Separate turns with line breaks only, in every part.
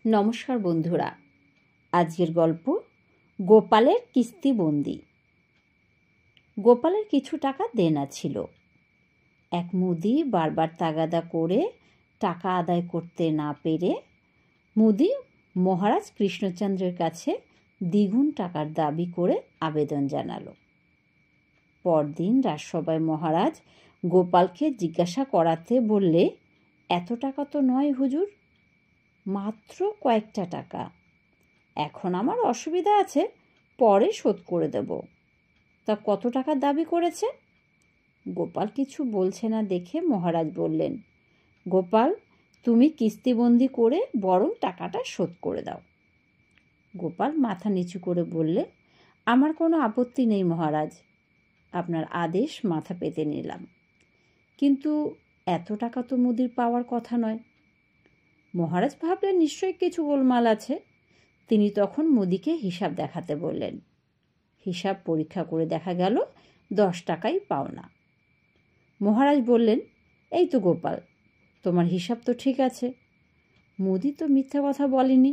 নমস্কার বন্ধুরা, আজকের গল্প গোপালের কিস্তিবন্দি। গোপালের কিছু টাকা দেনা ছিল। এক মুদি বারবার তাগাদা করে টাকা আদায় করতে না পেরে মুদি মহারাজ কৃষ্ণচন্দ্রের কাছে দ্বিগুণ টাকার দাবি করে আবেদন জানালো। পরদিন রাজসভায় মহারাজ গোপালকে জিজ্ঞাসা করাতে বললে, এত টাকা তো নয় হুজুর, মাত্র কয়েকটা টাকা। এখন আমার অসুবিধা আছে, পরে শোধ করে দেব। তা কত টাকা দাবি করেছে? গোপাল কিছু বলছে না দেখে মহারাজ বললেন, গোপাল, তুমি কিস্তিবন্দি করে বরং টাকাটা শোধ করে দাও। গোপাল মাথা নিচু করে বললে, আমার কোনো আপত্তি নেই মহারাজ, আপনার আদেশ মাথা পেতে নিলাম, কিন্তু এত টাকা তো মুদির পাওয়ার কথা নয়। মহারাজ ভাবলেন নিশ্চয়ই কিছু গোলমাল আছে। তিনি তখন মুদিকে হিসাব দেখাতে বললেন। হিসাব পরীক্ষা করে দেখা গেল 10 টাকাই পাওনা। মহারাজ বললেন, এই তো গোপাল, তোমার হিসাব তো ঠিক আছে, মুদি তো মিথ্যা কথা বলেনি।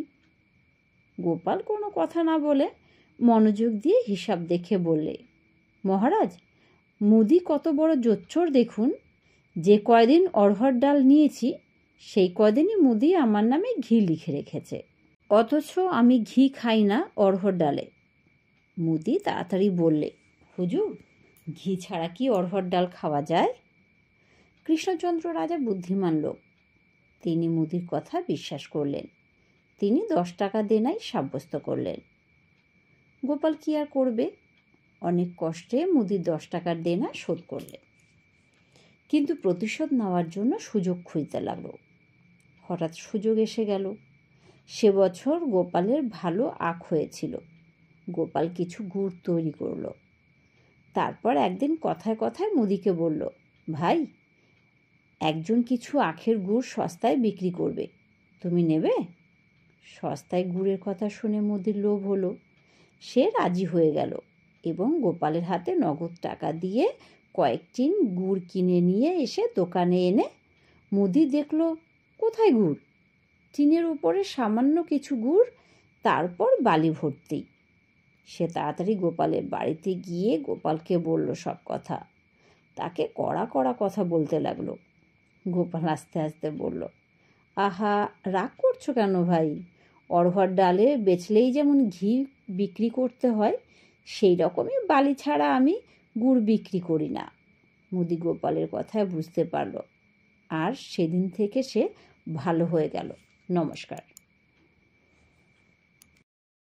গোপাল কোনো কথা না বলে মনোযোগ দিয়ে হিসাব দেখে বললে, মহারাজ, মুদি কত বড় জোচ্চোর দেখুন, যে কয়দিন অড়হর ডাল নিয়েছি সেই কয়দিনই মুদি আমার নামে ঘি লিখে রেখেছে, অথচ আমি ঘি খাই না অড়হর ডালে। মুদি তাড়াতাড়ি বললে, হুজুর, ঘি ছাড়া কি অড়হর ডাল খাওয়া যায়? কৃষ্ণচন্দ্র রাজা বুদ্ধিমান লোক, তিনি মুদির কথা বিশ্বাস করলেন। তিনি 10 টাকা দেনাই সাব্যস্ত করলেন। গোপাল কি আর করবে, অনেক কষ্টে মুদির 10 টাকার দেনা শোধ করলেন। কিন্তু প্রতিশোধ নেওয়ার জন্য সুযোগ খুঁজতে লাগলো। হঠাৎ সুযোগ এসে গেল। সে বছর গোপালের ভালো আখ হয়েছিল। গোপাল কিছু গুড় তৈরি করল। তারপর একদিন কথায় কথায় মুদিকে বলল, ভাই, একজন কিছু আখের গুড় সস্তায় বিক্রি করবে, তুমি নেবে? সস্তায় গুড়ের কথা শুনে মুদির লোভ হলো। সে রাজি হয়ে গেল এবং গোপালের হাতে নগদ টাকা দিয়ে কয়েক টিন গুড় কিনে নিয়ে এসে দোকানে এনে মুদি দেখল, কোথায় গুড়? টিনের উপরে সামান্য কিছু গুড়, তারপর বালি ভর্তি। সে তাড়াতাড়ি গোপালের বাড়িতে গিয়ে গোপালকে বলল সব কথা। তাকে কড়া কড়া কথা বলতে লাগলো। গোপাল আস্তে আস্তে বলল, আহা, রাগ করছো কেন ভাই? অড়হর ডালে বেচলেই যেমন ঘি বিক্রি করতে হয়, সেই রকমই বালি ছাড়া আমি গুড় বিক্রি করি না। মুদি গোপালের কথায় বুঝতে পারল, আর সেদিন থেকে সে ভালো হয়ে গেল। নমস্কার।